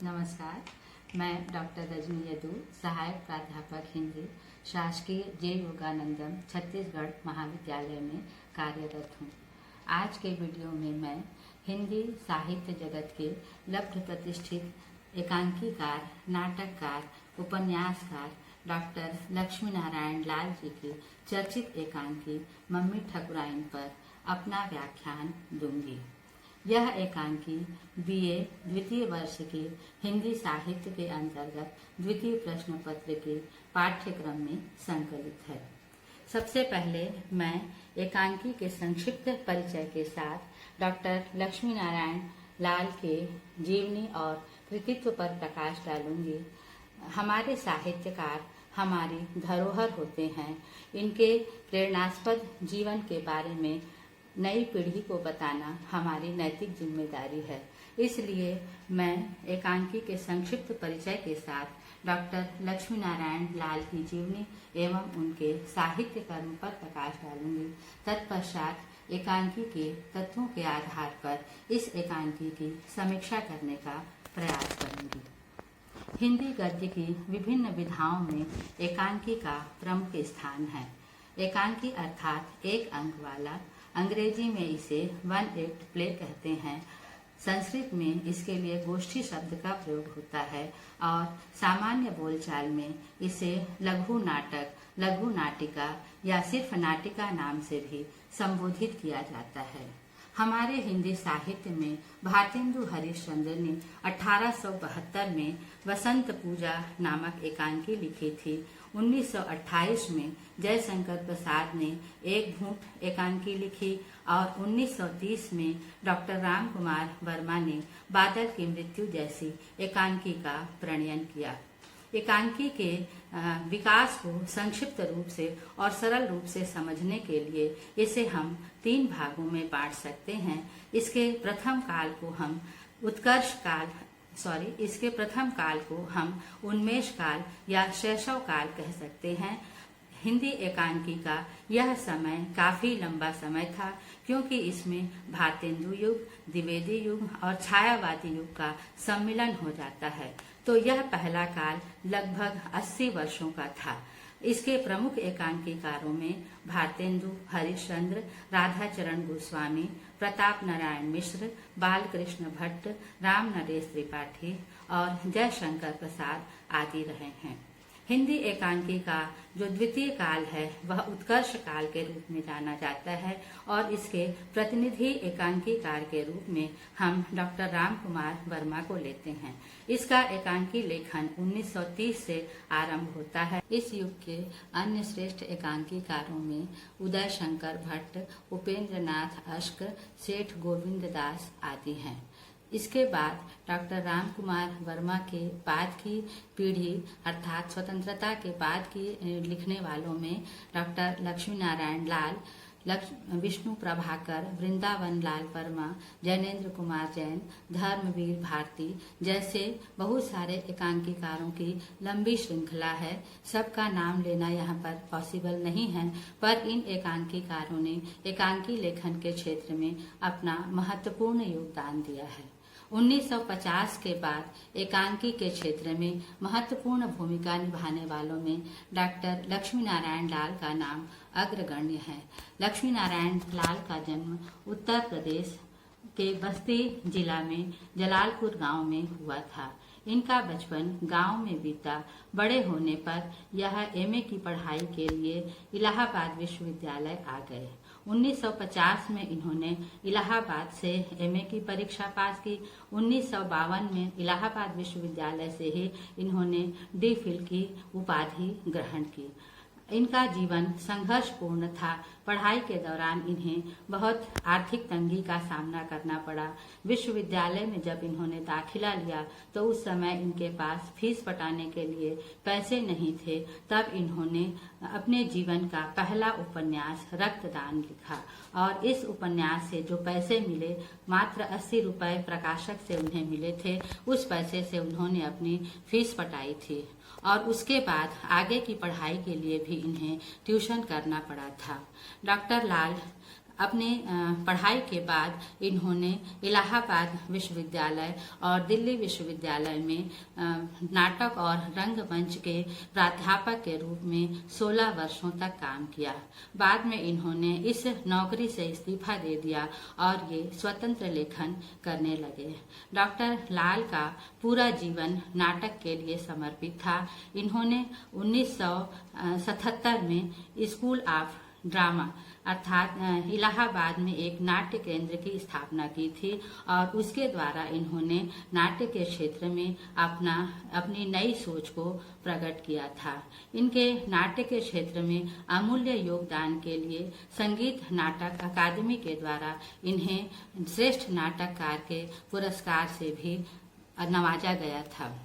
नमस्कार, मैं डॉक्टर रजनी यदू, सहायक प्राध्यापक हिंदी, शासकीय जे योगानंदम छत्तीसगढ़ महाविद्यालय में कार्यरत हूँ। आज के वीडियो में मैं हिंदी साहित्य जगत के लब्ध प्रतिष्ठित एकांकीकार, नाटककार, उपन्यासकार डॉक्टर लक्ष्मी नारायण लाल जी की चर्चित एकांकी मम्मी ठकुराइन पर अपना व्याख्यान दूंगी। यह एकांकी बीए द्वितीय वर्ष की हिंदी साहित्य के अंतर्गत द्वितीय प्रश्न पत्र के पाठ्यक्रम में संकलित है। सबसे पहले मैं एकांकी के संक्षिप्त परिचय के साथ डॉक्टर लक्ष्मी नारायण लाल के जीवनी और कृतित्व पर प्रकाश डालूंगी। हमारे साहित्यकार हमारी धरोहर होते हैं। इनके प्रेरणास्पद जीवन के बारे में नई पीढ़ी को बताना हमारी नैतिक जिम्मेदारी है। इसलिए मैं एकांकी के संक्षिप्त परिचय के साथ डॉक्टर लक्ष्मी नारायण लाल की जीवनी एवं उनके साहित्य कर्म पर प्रकाश डालूंगी। तत्पश्चात एकांकी के तत्वों के आधार पर इस एकांकी की समीक्षा करने का प्रयास करूंगी। हिंदी गद्य की विभिन्न विधाओं में एकांकी का प्रमुख स्थान है। एकांकी अर्थात एक अंक वाला, अंग्रेजी में इसे वन एक्ट प्ले कहते हैं। संस्कृत में इसके लिए गोष्ठी शब्द का प्रयोग होता है और सामान्य बोलचाल में इसे लघु नाटक, लघु नाटिका या सिर्फ नाटिका नाम से भी संबोधित किया जाता है। हमारे हिंदी साहित्य में भारतेंदु हरिश्चंद्र ने 1872 में वसंत पूजा नामक एकांकी लिखी थी। 1928 में जयशंकर प्रसाद ने एक घूंट एकांकी लिखी और 1930 में डॉक्टर राम कुमार वर्मा ने बादल की मृत्यु जैसी एकांकी का प्रणयन किया। एकांकी के विकास को संक्षिप्त रूप से और सरल रूप से समझने के लिए इसे हम 3 भागों में बांट सकते हैं। इसके प्रथम काल को हम उन्मेष काल या शैशव काल कह सकते हैं। हिंदी एकांकी का यह समय काफी लंबा समय था, क्योंकि इसमें भारतेंदु युग, द्विवेदी युग और छायावादी युग का सम्मिलन हो जाता है। तो यह पहला काल लगभग 80 वर्षों का था। इसके प्रमुख एकांकीकारों में भारतेंदु हरिश्चंद्र, राधाचरण गोस्वामी, प्रताप नारायण मिश्र, बालकृष्ण भट्ट, राम नरेश त्रिपाठी और जयशंकर प्रसाद आदि रहे हैं। हिंदी एकांकी का जो द्वितीय काल है वह उत्कर्ष काल के रूप में जाना जाता है और इसके प्रतिनिधि एकांकीकार के रूप में हम डॉक्टर राम कुमार वर्मा को लेते हैं। इसका एकांकी लेखन 1930 से आरंभ होता है। इस युग के अन्य श्रेष्ठ एकांकीकारों में उदय शंकर भट्ट, उपेंद्र नाथ अश्क, सेठ गोविंद दास आदि हैं। इसके बाद डॉक्टर राम कुमार वर्मा के बाद की पीढ़ी अर्थात स्वतंत्रता के बाद की लिखने वालों में डॉक्टर लक्ष्मी नारायण लाल, विष्णु प्रभाकर, वृंदावन लाल वर्मा, जैनेन्द्र कुमार जैन, धर्मवीर भारती जैसे बहुत सारे एकांकीकारों की लंबी श्रृंखला है। सबका नाम लेना यहाँ पर पॉसिबल नहीं है, पर इन एकांकीकारों ने एकांकी लेखन के क्षेत्र में अपना महत्वपूर्ण योगदान दिया है। 1950 के बाद एकांकी के क्षेत्र में महत्वपूर्ण भूमिका निभाने वालों में डॉक्टर लक्ष्मी नारायण लाल का नाम अग्रगण्य है। लक्ष्मी नारायण लाल का जन्म उत्तर प्रदेश के बस्ती जिला में जलालपुर गांव में हुआ था। इनका बचपन गांव में बीता। बड़े होने पर यह एमए की पढ़ाई के लिए इलाहाबाद विश्वविद्यालय आ गए। 1950 में इन्होंने इलाहाबाद से एमए की परीक्षा पास की। 1952 में इलाहाबाद विश्वविद्यालय से ही इन्होंने डी.फिल की उपाधि ग्रहण की। इनका जीवन संघर्षपूर्ण था। पढ़ाई के दौरान इन्हें बहुत आर्थिक तंगी का सामना करना पड़ा। विश्वविद्यालय में जब इन्होंने दाखिला लिया तो उस समय इनके पास फीस पटाने के लिए पैसे नहीं थे। तब इन्होंने अपने जीवन का पहला उपन्यास रक्तदान लिखा और इस उपन्यास से जो पैसे मिले, मात्र 80 रुपए प्रकाशक से उन्हें मिले थे। उस पैसे से उन्होंने अपनी फीस पटाई थी और उसके बाद आगे की पढ़ाई के लिए भी इन्हें ट्यूशन करना पड़ा था। डॉक्टर लाल अपने पढ़ाई के बाद इन्होंने इलाहाबाद विश्वविद्यालय और दिल्ली विश्वविद्यालय में नाटक और रंगमंच के प्राध्यापक के रूप में 16 वर्षों तक काम किया। बाद में इन्होंने इस नौकरी से इस्तीफा दे दिया और ये स्वतंत्र लेखन करने लगे। डॉक्टर लाल का पूरा जीवन नाटक के लिए समर्पित था। इन्होंने 1977 में स्कूल ऑफ ड्रामा अर्थात इलाहाबाद में एक नाट्य केंद्र की स्थापना की थी और उसके द्वारा इन्होंने नाट्य के क्षेत्र में अपनी नई सोच को प्रकट किया था। इनके नाट्य के क्षेत्र में अमूल्य योगदान के लिए संगीत नाटक अकादमी के द्वारा इन्हें श्रेष्ठ नाटककार के पुरस्कार से भी नवाजा गया था।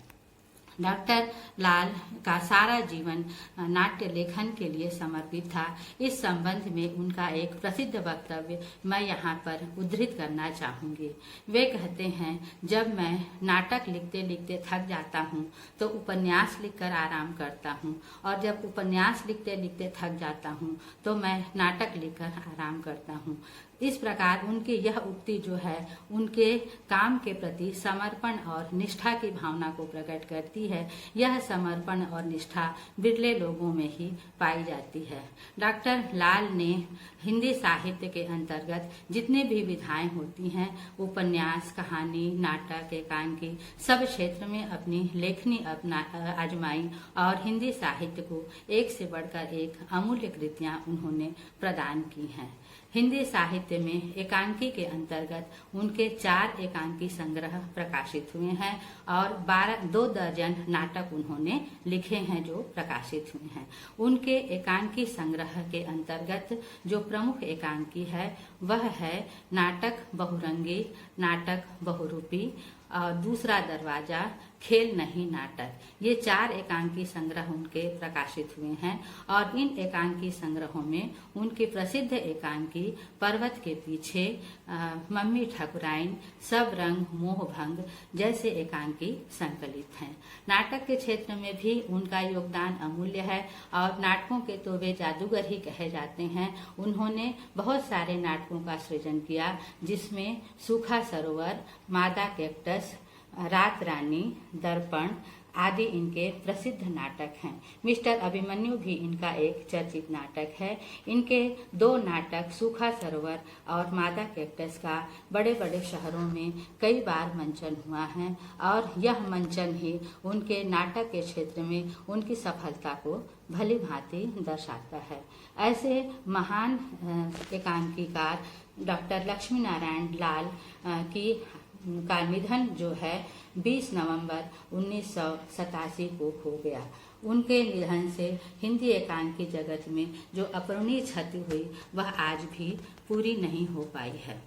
डॉक्टर लाल का सारा जीवन नाट्य लेखन के लिए समर्पित था। इस संबंध में उनका एक प्रसिद्ध वक्तव्य मैं यहाँ पर उद्धृत करना चाहूंगी। वे कहते हैं, जब मैं नाटक लिखते लिखते थक जाता हूँ तो उपन्यास लिखकर आराम करता हूँ और जब उपन्यास लिखते लिखते थक जाता हूँ तो मैं नाटक लिखकर आराम करता हूँ। इस प्रकार उनकी यह उक्ति जो है उनके काम के प्रति समर्पण और निष्ठा की भावना को प्रकट करती है। यह समर्पण और निष्ठा बिरले लोगों में ही पाई जाती है। डॉक्टर लाल ने हिंदी साहित्य के अंतर्गत जितनी भी विधाएं होती हैं, उपन्यास, कहानी, नाटक, एकांकी, सब क्षेत्र में अपनी लेखनी आजमाई और हिंदी साहित्य को एक से बढ़कर एक अमूल्य कृतियां उन्होंने प्रदान की हैं। हिंदी साहित्य में एकांकी के अंतर्गत उनके 4 एकांकी संग्रह प्रकाशित हुए हैं और 2 दर्जन नाटक उन्होंने लिखे हैं जो प्रकाशित हुए हैं। उनके एकांकी संग्रह के अंतर्गत जो प्रमुख एकांकी है वह है नाटक बहुरंगी, नाटक बहुरूपी और दूसरा दरवाजा, खेल नहीं नाटक। ये 4 एकांकी संग्रह उनके प्रकाशित हुए हैं और इन एकांकी संग्रहों में उनकी प्रसिद्ध एकांकी पर्वत के पीछे, मम्मी ठकुराइन, सब रंग मोह भंग जैसे एकांकी संकलित हैं। नाटक के क्षेत्र में भी उनका योगदान अमूल्य है और नाटकों के तो वे जादूगर ही कहे जाते हैं। उन्होंने बहुत सारे नाटकों का सृजन किया जिसमें सूखा सरोवर, मादा कैक्टस, रात रानी, दर्पण आदि इनके प्रसिद्ध नाटक हैं। मिस्टर अभिमन्यु भी इनका एक चर्चित नाटक है। इनके 2 नाटक सूखा सरोवर और मादा कैक्टस का बड़े बड़े शहरों में कई बार मंचन हुआ है और यह मंचन ही उनके नाटक के क्षेत्र में उनकी सफलता को भली भांति दर्शाता है। ऐसे महान एकांकीकार डॉक्टर लक्ष्मी नारायण लाल का निधन जो है 20 नवंबर 1987 को हो गया। उनके निधन से हिंदी एकांकी जगत में जो अपूरणीय क्षति हुई वह आज भी पूरी नहीं हो पाई है।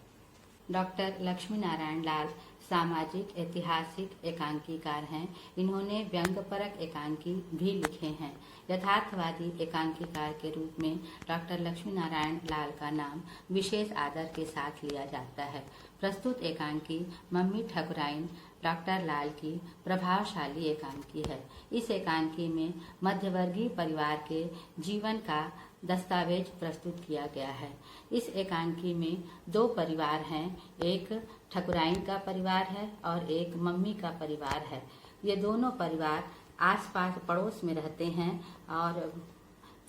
डॉक्टर लक्ष्मी नारायण लाल सामाजिक ऐतिहासिक एकांकीकार हैं। इन्होंने व्यंग्यपरक एकांकी भी लिखे हैं। यथार्थवादी एकांकीकार के रूप में डॉक्टर लक्ष्मी नारायण लाल का नाम विशेष आदर के साथ लिया जाता है। प्रस्तुत एकांकी मम्मी ठकुराइन डॉक्टर लाल की प्रभावशाली एकांकी है। इस एकांकी में मध्यवर्गीय परिवार के जीवन का दस्तावेज प्रस्तुत किया गया है। इस एकांकी में 2 परिवार हैं, एक ठकुराइन का परिवार है और एक मम्मी का परिवार है। ये दोनों परिवार आसपास पड़ोस में रहते हैं और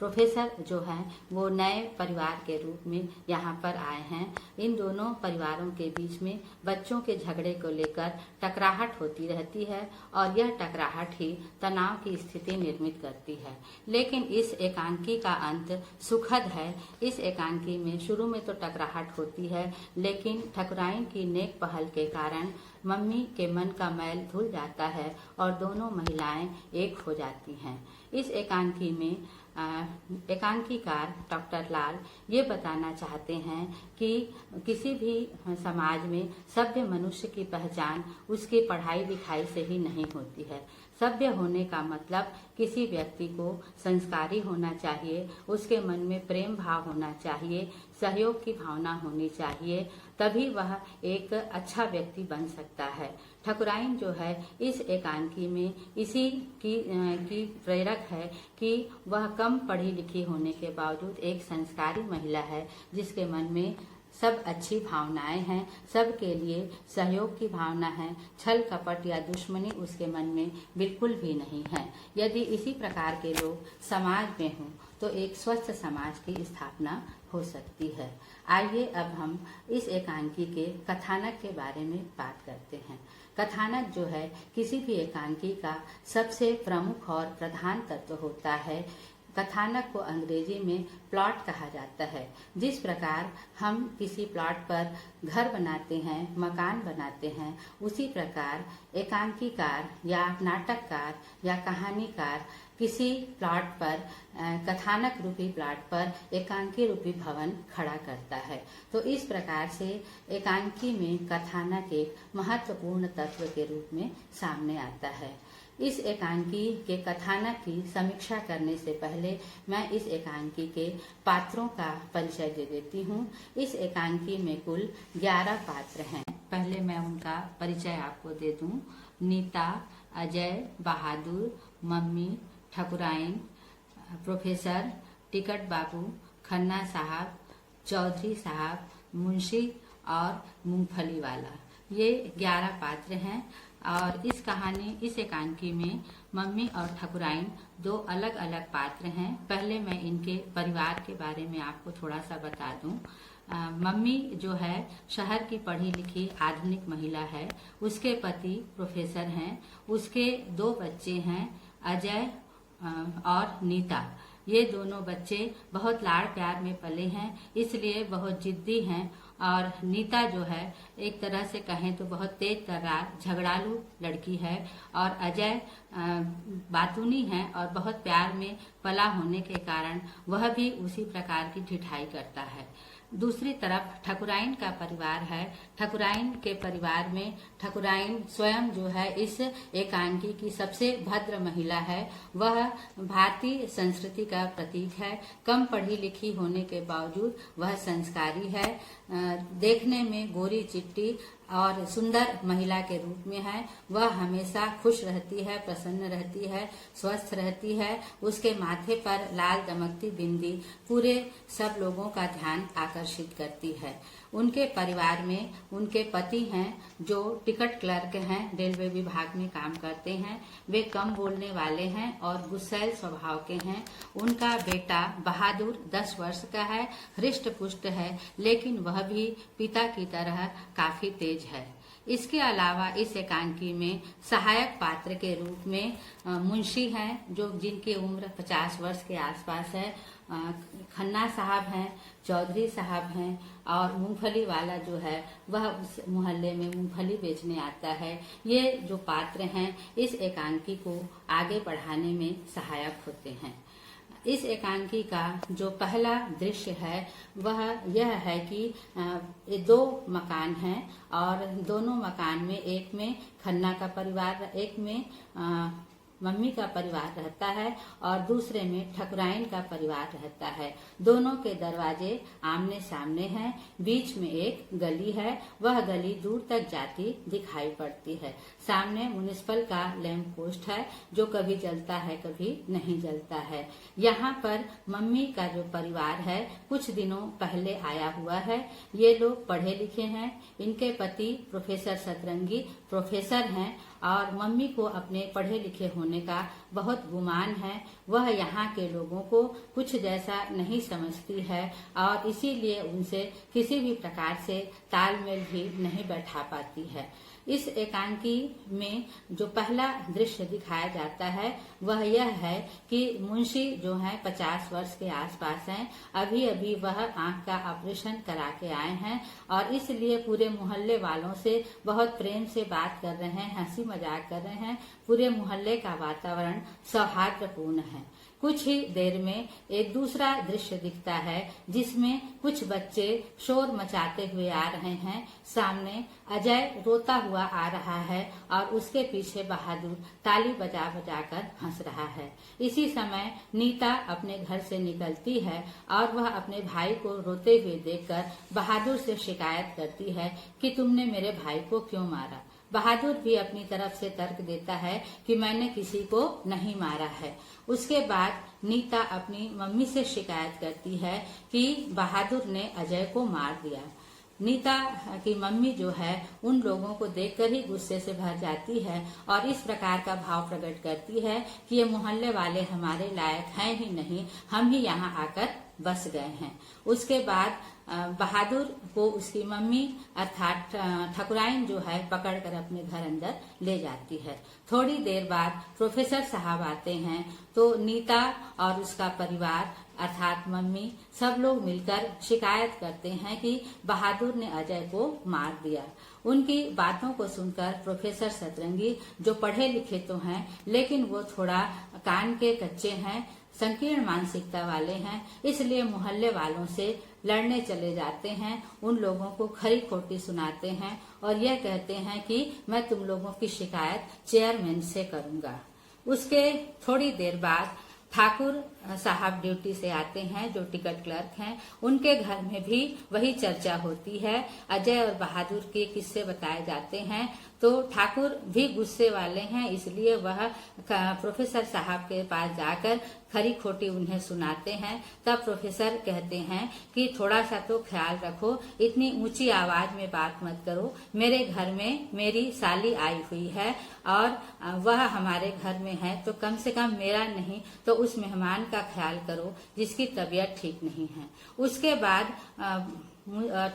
प्रोफेसर जो हैं वो नए परिवार के रूप में यहाँ पर आए हैं। इन दोनों परिवारों के बीच में बच्चों के झगड़े को लेकर टकराहट होती रहती है और यह टकराहट ही तनाव की स्थिति निर्मित करती है। लेकिन इस एकांकी का अंत सुखद है। इस एकांकी में शुरू में तो टकराहट होती है, लेकिन ठकुराइन की नेक पहल के कारण मम्मी के मन का मैल धुल जाता है और दोनों महिलाएं एक हो जाती हैं। इस एकांकी में एकांकीकार डॉक्टर लाल ये बताना चाहते हैं कि किसी भी समाज में सभ्य मनुष्य की पहचान उसकी पढ़ाई लिखाई से ही नहीं होती है। सभ्य होने का मतलब किसी व्यक्ति को संस्कारी होना चाहिए, उसके मन में प्रेम भाव होना चाहिए, सहयोग की भावना होनी चाहिए, तभी वह एक अच्छा व्यक्ति बन सकता है। ठकुराइन जो है इस एकांकी में इसी की प्रेरक है कि वह कम पढ़ी लिखी होने के बावजूद एक संस्कारी महिला है, जिसके मन में सब अच्छी भावनाएं हैं, सबके लिए सहयोग की भावना है। छल कपट या दुश्मनी उसके मन में बिल्कुल भी नहीं है। यदि इसी प्रकार के लोग समाज में हों तो एक स्वस्थ समाज की स्थापना हो सकती है। आइए अब हम इस एकांकी के कथानक के बारे में बात करते हैं। कथानक जो है किसी भी एकांकी का सबसे प्रमुख और प्रधान तत्व होता है। कथानक को अंग्रेजी में प्लॉट कहा जाता है। जिस प्रकार हम किसी प्लॉट पर घर बनाते हैं, मकान बनाते हैं, उसी प्रकार एकांकीकार या नाटककार या कहानीकार किसी प्लॉट पर, कथानक रूपी प्लॉट पर एकांकी रूपी भवन खड़ा करता है। तो इस प्रकार से एकांकी में कथानक एक महत्वपूर्ण तत्व के रूप में सामने आता है। इस एकांकी के कथानक की समीक्षा करने से पहले मैं इस एकांकी के पात्रों का परिचय दे देती हूँ। इस एकांकी में कुल 11 पात्र हैं। पहले मैं उनका परिचय आपको दे दूं। नीता, अजय, बहादुर, मम्मी, ठकुराइन, प्रोफेसर, टिकट बाबू, खन्ना साहब, चौधरी साहब, मुंशी और मूंगफली वाला, ये 11 पात्र हैं। और इस एकांकी में मम्मी और ठकुराइन 2 अलग अलग पात्र हैं। पहले मैं इनके परिवार के बारे में आपको थोड़ा सा बता दूं। मम्मी जो है शहर की पढ़ी लिखी आधुनिक महिला है। उसके पति प्रोफेसर हैं। उसके 2 बच्चे हैं, अजय और नीता। ये दोनों बच्चे बहुत लाड़ प्यार में पले हैं, इसलिए बहुत जिद्दी हैं। और नीता जो है एक तरह से कहें तो बहुत तेज तर्रार झगड़ालू लड़की है। और अजय बातूनी है और बहुत प्यार में पला होने के कारण वह भी उसी प्रकार की ढिठाई करता है। दूसरी तरफ ठकुराइन का परिवार है। ठकुराइन के परिवार में ठकुराइन स्वयं जो है इस एकांकी की सबसे भद्र महिला है। वह भारतीय संस्कृति का प्रतीक है। कम पढ़ी लिखी होने के बावजूद वह संस्कारी है। देखने में गोरी चिट्टी और सुंदर महिला के रूप में है। वह हमेशा खुश रहती है, प्रसन्न रहती है, स्वस्थ रहती है। उसके माथे पर लाल दमकती बिंदी पूरे सब लोगों का ध्यान आकर्षित करती है। उनके परिवार में उनके पति हैं जो टिकट क्लर्क हैं, रेलवे विभाग में काम करते हैं। वे कम बोलने वाले हैं और गुस्सैल स्वभाव के हैं। उनका बेटा बहादुर 10 वर्ष का है, हृष्ट पुष्ट है, लेकिन वह भी पिता की तरह काफी तेज है। इसके अलावा इस एकांकी में सहायक पात्र के रूप में मुंशी हैं, जो जिनकी उम्र 50 वर्ष के आसपास है। खन्ना साहब हैं, चौधरी साहब हैं और मूंगफली वाला जो है वह उस मोहल्ले में मूंगफली बेचने आता है। ये जो पात्र हैं इस एकांकी को आगे बढ़ाने में सहायक होते हैं। इस एकांकी का जो पहला दृश्य है वह यह है कि ये 2 मकान हैं और दोनों मकान में एक में खन्ना का परिवार, एक में मम्मी का परिवार रहता है और दूसरे में ठकुराइन का परिवार रहता है। दोनों के दरवाजे आमने सामने हैं। बीच में एक गली है, वह गली दूर तक जाती दिखाई पड़ती है। सामने म्युनिसिपल का लैंप पोस्ट है जो कभी जलता है कभी नहीं जलता है। यहाँ पर मम्मी का जो परिवार है कुछ दिनों पहले आया हुआ है। ये लोग पढ़े लिखे हैं। इनके पति प्रोफेसर सतरंगी प्रोफेसर हैं और मम्मी को अपने पढ़े लिखे होने का बहुत गुमान है। वह यहाँ के लोगों को कुछ जैसा नहीं समझती है और इसीलिए उनसे किसी भी प्रकार से तालमेल भी नहीं बैठा पाती है। इस एकांकी में जो पहला दृश्य दिखाया जाता है वह यह है कि मुंशी जो है 50 वर्ष के आसपास हैं। अभी अभी वह आंख का ऑपरेशन करा के आए हैं और इसलिए पूरे मोहल्ले वालों से बहुत प्रेम से बात कर रहे हैं, हंसी मजाक कर रहे हैं। पूरे मोहल्ले का वातावरण सौहार्दपूर्ण है। कुछ ही देर में एक दूसरा दृश्य दिखता है जिसमें कुछ बच्चे शोर मचाते हुए आ रहे हैं। सामने अजय रोता हुआ आ रहा है और उसके पीछे बहादुर ताली बजा बजा कर हंस रहा है। इसी समय नीता अपने घर से निकलती है और वह अपने भाई को रोते हुए देखकर बहादुर से शिकायत करती है कि तुमने मेरे भाई को क्यों मारा। बहादुर भी अपनी तरफ से तर्क देता है कि मैंने किसी को नहीं मारा है। उसके बाद नीता अपनी मम्मी से शिकायत करती है कि बहादुर ने अजय को मार दिया। नीता की मम्मी जो है उन लोगों को देखकर ही गुस्से से भर जाती है और इस प्रकार का भाव प्रकट करती है कि ये मोहल्ले वाले हमारे लायक हैं ही नहीं, हम ही यहाँ आकर बस गए हैं। उसके बाद बहादुर को उसकी मम्मी अर्थात ठकुराइन जो है पकड़कर अपने घर अंदर ले जाती है। थोड़ी देर बाद प्रोफेसर साहब आते हैं तो नीता और उसका परिवार अर्थात मम्मी सब लोग मिलकर शिकायत करते हैं कि बहादुर ने अजय को मार दिया। उनकी बातों को सुनकर प्रोफेसर सतरंगी जो पढ़े लिखे तो हैं लेकिन वो थोड़ा कान के कच्चे हैं, संकीर्ण मानसिकता वाले हैं, इसलिए मोहल्ले वालों से लड़ने चले जाते हैं। उन लोगों को खरी खोटी सुनाते हैं और यह कहते हैं कि मैं तुम लोगों की शिकायत चेयरमैन से करूंगा। उसके थोड़ी देर बाद ठाकुर साहब ड्यूटी से आते हैं जो टिकट क्लर्क हैं। उनके घर में भी वही चर्चा होती है। अजय और बहादुर के किस्से बताए जाते हैं तो ठाकुर भी गुस्से वाले हैं, इसलिए वह प्रोफेसर साहब के पास जाकर खरी खोटी उन्हें सुनाते हैं। तब प्रोफेसर कहते हैं कि थोड़ा सा तो ख्याल रखो, इतनी ऊंची आवाज में बात मत करो। मेरे घर में मेरी साली आई हुई है और वह हमारे घर में है तो कम से कम मेरा नहीं तो उस मेहमान का ख्याल करो जिसकी तबीयत ठीक नहीं है। उसके बाद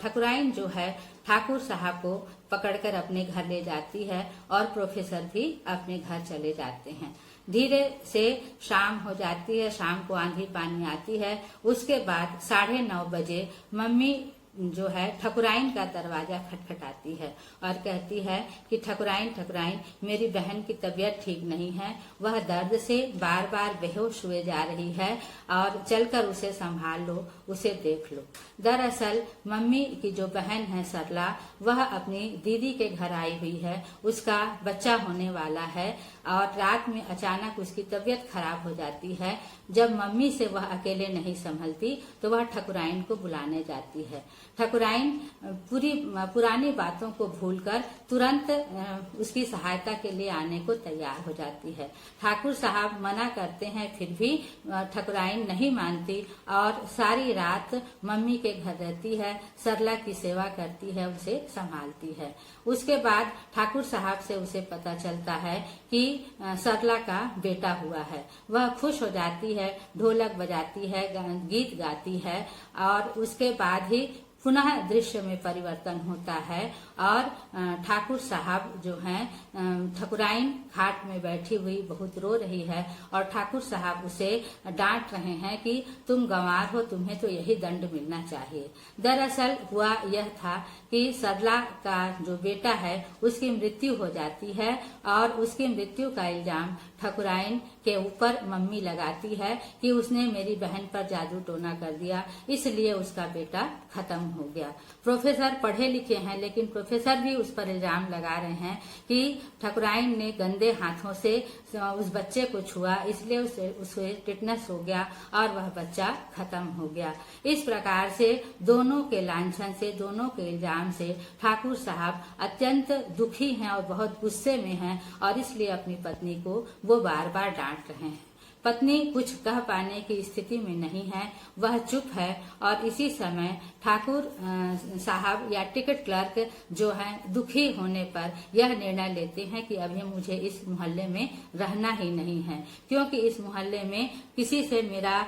ठकुराइन जो है ठाकुर साहब को पकड़कर अपने घर ले जाती है और प्रोफेसर भी अपने घर चले जाते हैं। धीरे से शाम हो जाती है, शाम को आंधी पानी आती है। उसके बाद 9:30 बजे मम्मी जो है ठकुराइन का दरवाजा खटखटाती है और कहती है कि ठकुराइन मेरी बहन की तबीयत ठीक नहीं है, वह दर्द से बार बार बेहोश हुए जा रही है और चलकर उसे संभाल लो, उसे देख लो। दरअसल मम्मी की जो बहन है सरला, वह अपनी दीदी के घर आई हुई है, उसका बच्चा होने वाला है और रात में अचानक उसकी तबीयत खराब हो जाती है। जब मम्मी से वह अकेले नहीं संभलती तो वह ठकुराइन को बुलाने जाती है। ठकुराइन पुरानी बातों को भूलकर तुरंत उसकी सहायता के लिए आने को तैयार हो जाती है। ठाकुर साहब मना करते हैं, फिर भी ठकुराइन नहीं मानती और सारी रात मम्मी के घर रहती है, सरला की सेवा करती है, उसे संभालती है। उसके बाद ठाकुर साहब से उसे पता चलता है कि सरला का बेटा हुआ है। वह खुश हो जाती है, ढोलक बजाती है, गीत गाती है और उसके बाद ही पुनः दृश्य में परिवर्तन होता है और ठाकुर साहब जो हैं, ठकुराइन खाट में बैठी हुई बहुत रो रही है और ठाकुर साहब उसे डांट रहे हैं कि तुम गंवार हो, तुम्हें तो यही दंड मिलना चाहिए। दरअसल हुआ यह था कि सरला का जो बेटा है उसकी मृत्यु हो जाती है और उसकी मृत्यु का इल्जाम ठकुराइन के ऊपर मम्मी लगाती है कि उसने मेरी बहन पर जादू टोना कर दिया, इसलिए उसका बेटा खत्म हो गया। प्रोफेसर पढ़े लिखे हैं लेकिन प्रोफेसर भी उस पर इल्जाम लगा रहे हैं कि ठकुराइन ने गंदे हाथों से उस बच्चे को छुआ, इसलिए उसे टिटनेस हो गया और वह बच्चा खत्म हो गया। इस प्रकार से दोनों के लांछन से, दोनों के इल्जाम से ठाकुर साहब अत्यंत दुखी हैं और बहुत गुस्से में हैं और इसलिए अपनी पत्नी को वो बार बार डांट रहे हैं। पत्नी कुछ कह पाने की स्थिति में नहीं है, वह चुप है और इसी समय ठाकुर साहब या टिकट क्लर्क जो हैं दुखी होने पर यह निर्णय लेते हैं कि अभी मुझे इस मोहल्ले में रहना ही नहीं है, क्योंकि इस मोहल्ले में किसी से मेरा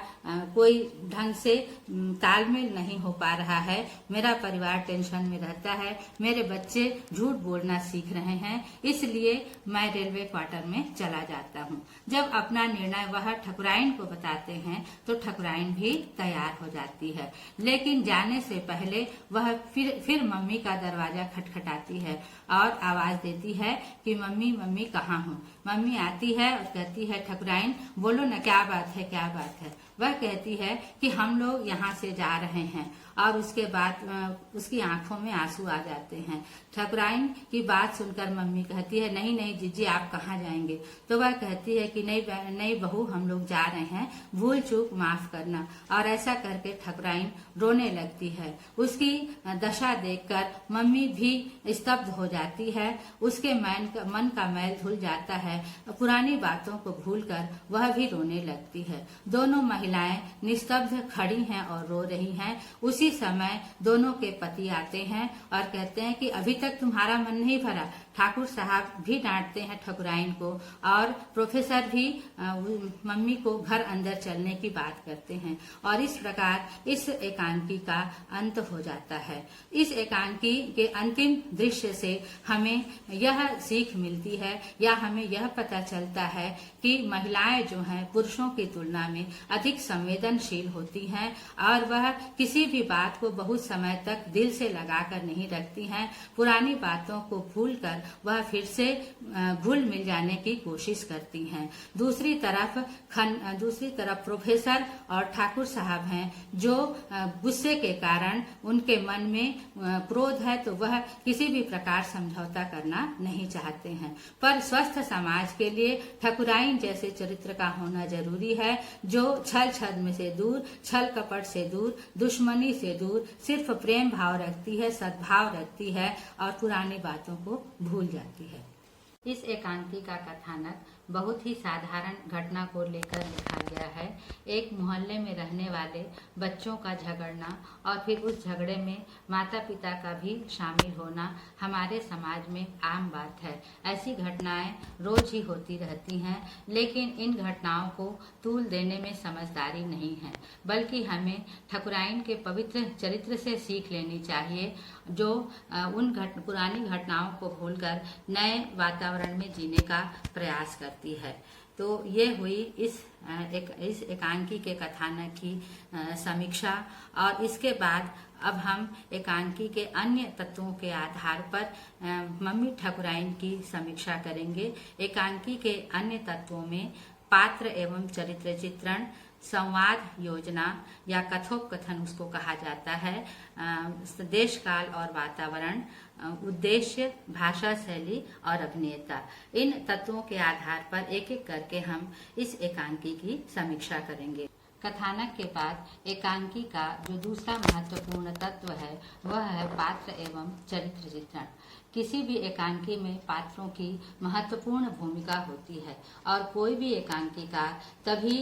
कोई ढंग से तालमेल नहीं हो पा रहा है। मेरा परिवार टेंशन में रहता है, मेरे बच्चे झूठ बोलना सीख रहे हैं, इसलिए मैं रेलवे क्वार्टर में चला जाता हूँ। जब अपना निर्णय वह वह ठकुराइन को बताते हैं तो ठकुराइन भी तैयार हो जाती है। लेकिन जाने से पहले वह फिर मम्मी का दरवाजा खटखटाती है और आवाज देती है कि मम्मी मम्मी कहाँ हो। मम्मी आती है और कहती है ठकुराइन बोलो ना, क्या बात है क्या बात है। वह कहती है कि हम लोग यहाँ से जा रहे हैं, और उसके बाद उसकी आंखों में आंसू आ जाते हैं। ठकुराइन की बात सुनकर मम्मी कहती है नहीं नहीं जीजी आप कहाँ जाएंगे। तो वह कहती है कि नहीं बहू हम लोग जा रहे हैं, भूल चूक माफ करना। और ऐसा करके ठकुराइन रोने लगती है। उसकी दशा देखकर मम्मी भी स्तब्ध हो जाती है। उसके मन का मैल धुल जाता है। पुरानी बातों को भूलकर वह भी रोने लगती है। दोनों महिलाएं निस्तब्ध खड़ी हैं और रो रही हैं। उसी समय दोनों के पति आते हैं और कहते हैं कि अभी तक तुम्हारा मन नहीं भरा। ठाकुर साहब भी डांटते हैं ठकुराइन को, और प्रोफेसर भी मम्मी को घर अंदर चलने की बात करते हैं। और इस प्रकार इस एकांकी का अंत हो जाता है। इस एकांकी के अंतिम दृश्य से हमें यह सीख मिलती है या हमें यह पता चलता है कि महिलाएं जो हैं पुरुषों की तुलना में अधिक संवेदनशील होती हैं, और वह किसी भी बात को बहुत समय तक दिल से लगाकर नहीं रखती हैं। पुरानी बातों को भूलकर वह फिर से घुल मिल जाने की कोशिश करती हैं। दूसरी तरफ प्रोफेसर और ठाकुर साहब हैं जो गुस्से के कारण उनके मन में क्रोध है, तो वह किसी भी प्रकार समझौता करना नहीं चाहते हैं। पर स्वस्थ समाज के लिए ठकुराइन जैसे चरित्र का होना जरूरी है, जो छल छद्म से दूर, छल कपट से दूर, दुश्मनी से दूर सिर्फ प्रेम भाव रखती है, सद्भाव रखती है और पुरानी बातों को भूल जाती है। इस एकांकी का कथानक बहुत ही साधारण घटना को लेकर लिखा गया है। एक मोहल्ले में रहने वाले बच्चों का झगड़ना और फिर उस झगड़े में माता पिता का भी शामिल होना हमारे समाज में आम बात है। ऐसी घटनाएं रोज ही होती रहती हैं, लेकिन इन घटनाओं को तूल देने में समझदारी नहीं है, बल्कि हमें ठकुराइन के पवित्र चरित्र से सीख लेनी चाहिए, जो उन पुरानी घटनाओं को भूलकर नए वातावरण में जीने का प्रयास करती है। तो ये हुई इस एकांकी के कथानक की समीक्षा। और इसके बाद अब हम एकांकी के अन्य तत्वों के आधार पर मम्मी ठकुराइन की समीक्षा करेंगे। एकांकी के अन्य तत्वों में पात्र एवं चरित्र चित्रण, संवाद योजना या कथोपकथन उसको कहा जाता है, देश काल और वातावरण, उद्देश्य, भाषा शैली और अभिनेता। इन तत्वों के आधार पर एक एक करके हम इस एकांकी की समीक्षा करेंगे। कथानक के बाद एकांकी का जो दूसरा महत्वपूर्ण तत्व है वह है पात्र एवं चरित्र चित्रण। किसी भी एकांकी में पात्रों की महत्वपूर्ण भूमिका होती है, और कोई भी एकांकीकार तभी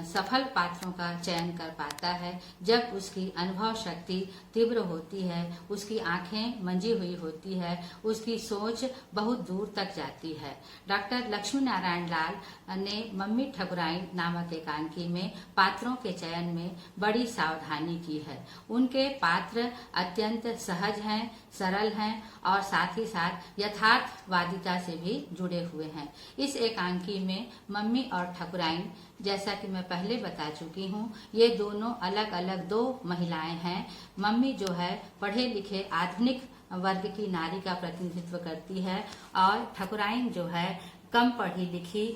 सफल पात्रों का चयन कर पाता है जब उसकी अनुभव शक्ति तीव्र होती है, उसकी आंखें मंजी हुई होती है, उसकी सोच बहुत दूर तक जाती है। डॉक्टर लक्ष्मी नारायण लाल ने मम्मी ठकुराइन नामक एकांकी में पात्रों के चयन में बड़ी सावधानी की है। उनके पात्र अत्यंत सहज हैं, सरल हैं और साथ ही साथ यथार्थवादिता से भी जुड़े हुए हैं। इस एकांकी में मम्मी और ठकुराइन, जैसा कि मैं पहले बता चुकी हूँ, ये दोनों अलग अलग दो महिलाएं हैं। मम्मी जो है पढ़े लिखे आधुनिक वर्ग की नारी का प्रतिनिधित्व करती है, और ठकुराइन जो है कम पढ़ी लिखी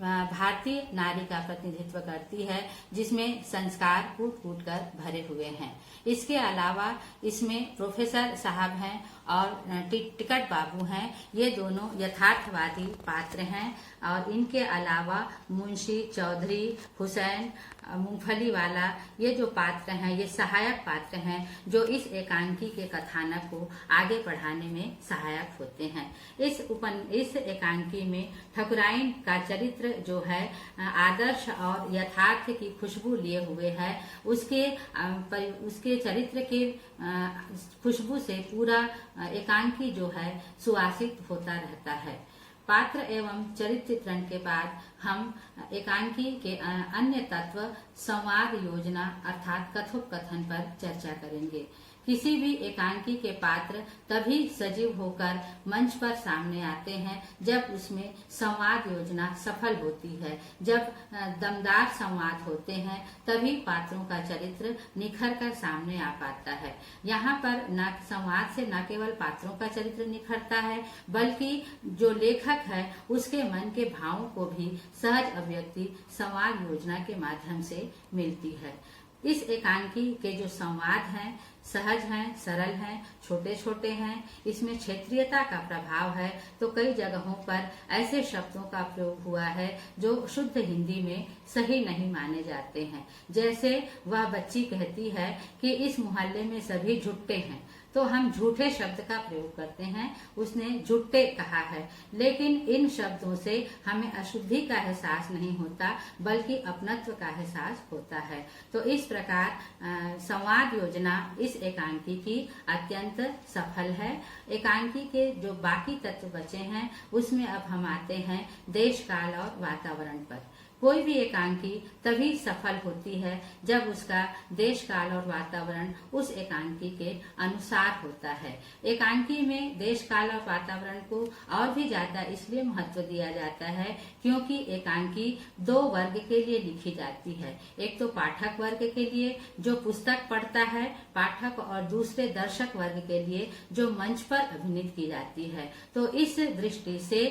भारतीय नारी का प्रतिनिधित्व करती है, जिसमें संस्कार कूट कूट कर भरे हुए हैं। इसके अलावा इसमें प्रोफेसर साहब हैं और टिकट बाबू हैं। ये दोनों यथार्थवादी पात्र हैं, और इनके अलावा मुंशी, चौधरी, हुसैन, मूंगफली वाला, ये जो पात्र हैं ये सहायक पात्र हैं जो इस एकांकी के कथानक को आगे बढ़ाने में सहायक होते हैं। इस एकांकी में ठकुराइन का चरित्र जो है आदर्श और यथार्थ की खुशबू लिए हुए है। उसके चरित्र की खुशबू से पूरा एकांकी जो है सुवासित होता रहता है। पात्र एवं चरित्र चित्रण के बाद हम एकांकी के अन्य तत्व संवाद योजना अर्थात कथोपकथन पर चर्चा करेंगे। किसी भी एकांकी के पात्र तभी सजीव होकर मंच पर सामने आते हैं जब उसमें संवाद योजना सफल होती है। जब दमदार संवाद होते हैं तभी पात्रों का चरित्र निखर कर सामने आ पाता है। यहाँ पर न संवाद से न केवल पात्रों का चरित्र निखरता है बल्कि जो लेखक है उसके मन के भावों को भी सहज अभिव्यक्ति संवाद योजना के माध्यम से मिलती है। इस एकांकी के जो संवाद हैं सहज हैं, सरल हैं, छोटे छोटे हैं। इसमें क्षेत्रीयता का प्रभाव है तो कई जगहों पर ऐसे शब्दों का प्रयोग हुआ है जो शुद्ध हिंदी में सही नहीं माने जाते हैं। जैसे वह बच्ची कहती है कि इस मोहल्ले में सभी झुट्टे हैं, तो हम झूठे शब्द का प्रयोग करते हैं। उसने झुट्टे कहा है, लेकिन इन शब्दों से हमें अशुद्धि का एहसास नहीं होता बल्कि अपनत्व का एहसास होता है। तो इस प्रकार संवाद योजना इस एकांकी की अत्यंत सफल है। एकांकी के जो बाकी तत्व बचे हैं उसमें अब हम आते हैं देश, काल और वातावरण पर। कोई भी एकांकी तभी सफल होती है जब उसका देश, काल और वातावरण उस एकांकी के अनुसार होता है। एकांकी में देश, काल और वातावरण को और भी ज्यादा इसलिए महत्व दिया जाता है क्योंकि एकांकी दो वर्ग के लिए लिखी जाती है। एक तो पाठक वर्ग के लिए जो पुस्तक पढ़ता है पाठक, और दूसरे दर्शक वर्ग के लिए जो मंच पर अभिनीत की जाती है। तो इस दृष्टि से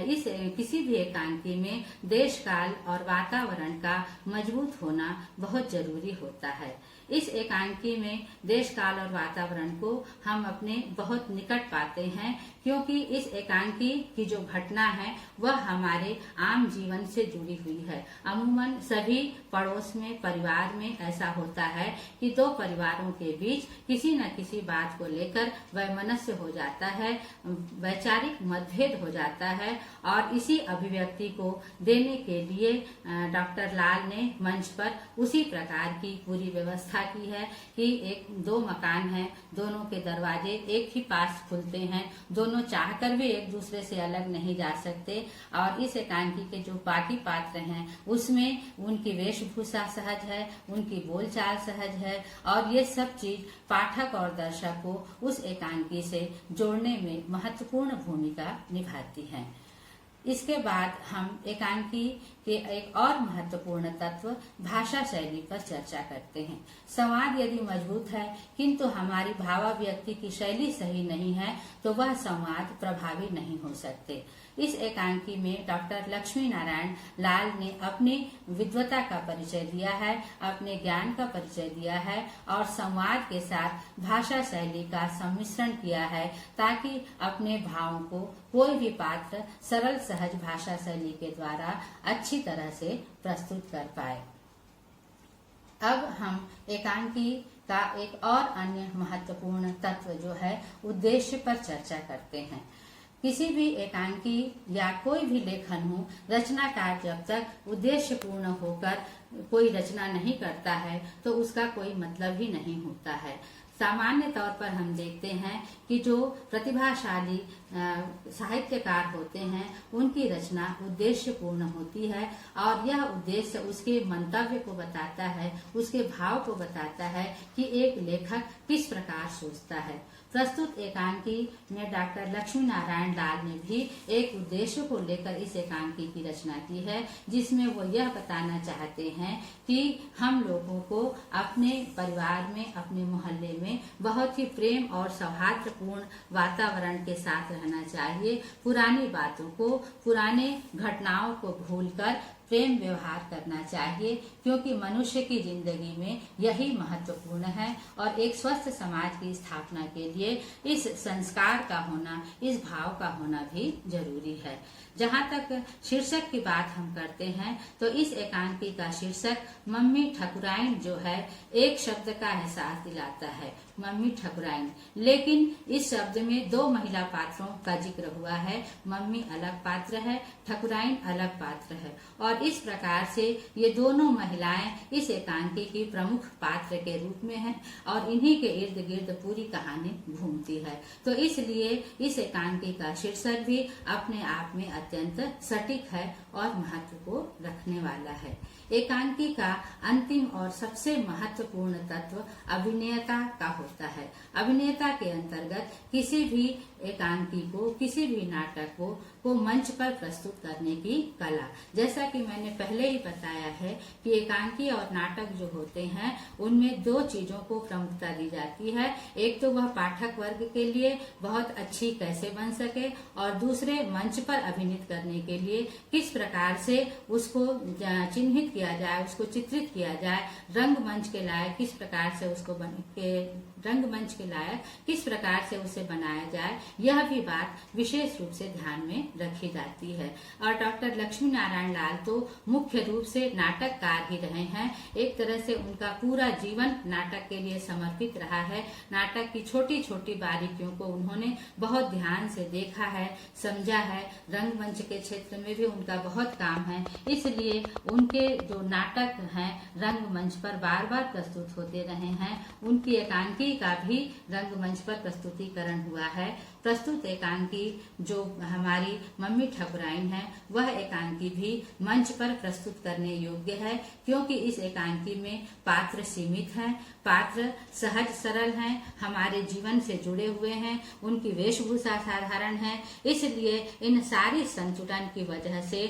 इस किसी भी एकांकी में देश, काल और वातावरण का मजबूत होना बहुत जरूरी होता है। इस एकांकी में देश, काल और वातावरण को हम अपने बहुत निकट पाते हैं क्योंकि इस एकांकी की जो घटना है वह हमारे आम जीवन से जुड़ी हुई है। अमूमन सभी पड़ोस में, परिवार में ऐसा होता है कि दो परिवारों के बीच किसी न किसी बात को लेकर वैमनस्य हो जाता है, वैचारिक मतभेद हो जाता है और इसी अभिव्यक्ति को देने के लिए डॉक्टर लाल ने मंच पर उसी प्रकार की पूरी व्यवस्था की है कि दो मकान हैं, दोनों के दरवाजे एक ही पास खुलते हैं, दोनों चाहकर भी एक दूसरे से अलग नहीं जा सकते। और इस एकांकी के जो बाकी पात्र हैं उसमें उनकी वेशभूषा सहज है, उनकी बोलचाल सहज है और ये सब चीज पाठक और दर्शक को उस एकांकी से जोड़ने में महत्वपूर्ण भूमिका निभाती है। इसके बाद हम एकांकी के एक और महत्वपूर्ण तत्व भाषा शैली पर चर्चा करते हैं। संवाद यदि मजबूत है किंतु हमारी भावाभिव्यक्ति की शैली सही नहीं है तो वह संवाद प्रभावी नहीं हो सकते। इस एकांकी में डॉक्टर लक्ष्मी नारायण लाल ने अपनी विद्वता का परिचय दिया है, अपने ज्ञान का परिचय दिया है और संवाद के साथ भाषा शैली का सम्मिश्रण किया है ताकि अपने भावों को कोई भी पात्र सरल सहज भाषा शैली के द्वारा अच्छी तरह से प्रस्तुत कर पाए। अब हम एकांकी का एक और अन्य महत्वपूर्ण तत्व जो है उद्देश्य पर चर्चा करते हैं। किसी भी एकांकी या कोई भी लेखन हो, रचनाकार जब तक उद्देश्य पूर्ण होकर कोई रचना नहीं करता है तो उसका कोई मतलब ही नहीं होता है। सामान्य तौर पर हम देखते हैं कि जो प्रतिभाशाली साहित्यकार होते हैं उनकी रचना उद्देश्य पूर्ण होती है और यह उद्देश्य उसके मंतव्य को बताता है, उसके भाव को बताता है कि एक लेखक किस प्रकार सोचता है। प्रस्तुत एकांकी में डॉक्टर लक्ष्मी नारायण लाल ने भी एक उद्देश्य को लेकर इस एकांकी की रचना की है जिसमें वो यह बताना चाहते हैं कि हम लोगों को अपने परिवार में, अपने मोहल्ले में बहुत ही प्रेम और सौहार्दपूर्ण वातावरण के साथ रहना चाहिए। पुरानी बातों को, पुराने घटनाओं को भूलकर प्रेम व्यवहार करना चाहिए क्योंकि मनुष्य की जिंदगी में यही महत्वपूर्ण है और एक स्वस्थ समाज की स्थापना के लिए इस संस्कार का होना, इस भाव का होना भी जरूरी है। जहाँ तक शीर्षक की बात हम करते हैं तो इस एकांकी का शीर्षक मम्मी ठकुराइन जो है एक शब्द का एहसास दिलाता है, मम्मी ठकुराइन। लेकिन इस शब्द में दो महिला पात्रों का जिक्र हुआ है, मम्मी अलग पात्र है, ठकुराइन अलग पात्र है और इस प्रकार से ये दोनों महिलाएं इस एकांकी की प्रमुख पात्र के रूप में हैं और इन्हीं के इर्द गिर्द पूरी कहानी घूमती है। तो इसलिए इस एकांकी का शीर्षक भी अपने आप में अत्यंत सटीक है और महत्व को रखने वाला है। एकांकी का अंतिम और सबसे महत्वपूर्ण तत्व अभिनेता का होता है। अभिनेता के अंतर्गत किसी भी एकांकी को, किसी भी नाटक को मंच पर प्रस्तुत करने की कला। जैसा कि मैंने पहले ही बताया है कि एकांकी और नाटक जो होते हैं उनमें दो चीजों को प्रमुखता दी जाती है। एक तो वह पाठक वर्ग के लिए बहुत अच्छी कैसे बन सके, और दूसरे मंच पर अभिनीत करने के लिए किस प्रकार से उसको चिन्हित किया जाए, उसको चित्रित किया जाए, रंगमंच के लायक किस प्रकार से उसको रंगमंच के लायक किस प्रकार से उसे बनाया जाए, यह भी बात विशेष रूप से ध्यान में रखी जाती है। और डॉक्टर लक्ष्मी नारायण लाल तो मुख्य रूप से नाटककार ही रहे हैं। एक तरह से उनका पूरा जीवन नाटक के लिए समर्पित रहा है। नाटक की छोटी छोटी बारीकियों को उन्होंने बहुत ध्यान से देखा है, समझा है। रंगमंच के क्षेत्र में भी उनका बहुत काम है, इसलिए उनके जो नाटक हैं रंगमंच पर बार बार प्रस्तुत होते रहे हैं। उनकी एकांकी का भी रंगमंच पर प्रस्तुतिकरण हुआ है। प्रस्तुत एकांकी जो हमारी मम्मी ठकुराइन है, वह एकांकी भी मंच पर प्रस्तुत करने योग्य है, क्योंकि इस एकांकी में पात्र सीमित हैं, पात्र सहज सरल हैं, हमारे जीवन से जुड़े हुए हैं, उनकी वेशभूषा साधारण है। इसलिए इन सारी संतुलन की वजह से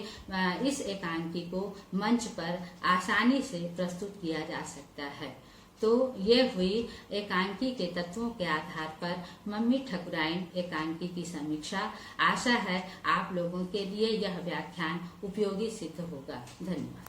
इस एकांकी को मंच पर आसानी से प्रस्तुत किया जा सकता है। तो ये हुई एकांकी के तत्वों के आधार पर मम्मी ठकुराइन एकांकी की समीक्षा। आशा है आप लोगों के लिए यह व्याख्यान उपयोगी सिद्ध होगा। धन्यवाद।